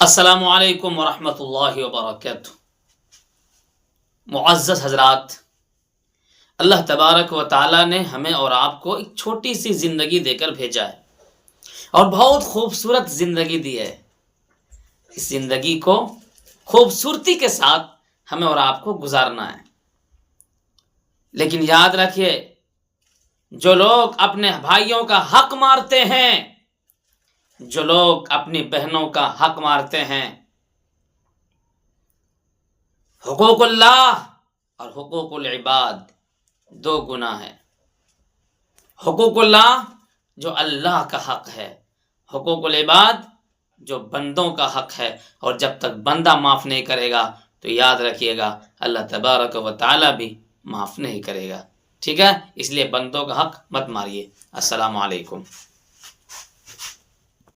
السلام علیکم ورحمۃ اللہ وبرکاتہ۔ معزز حضرات، اللہ تبارک و تعالیٰ نے ہمیں اور آپ کو ایک چھوٹی سی زندگی دے کر بھیجا ہے اور بہت خوبصورت زندگی دی ہے۔ اس زندگی کو خوبصورتی کے ساتھ ہمیں اور آپ کو گزارنا ہے، لیکن یاد رکھیے، جو لوگ اپنے بھائیوں کا حق مارتے ہیں، جو لوگ اپنی بہنوں کا حق مارتے ہیں، حقوق اللہ اور حقوق العباد دو گناہ ہے۔ حقوق اللہ جو اللہ کا حق ہے، حقوق العباد جو بندوں کا حق ہے، اور جب تک بندہ معاف نہیں کرے گا تو یاد رکھیے گا اللہ تبارک و تعالی بھی معاف نہیں کرے گا۔ ٹھیک ہے، اس لیے بندوں کا حق مت ماریے۔ السلام علیکم۔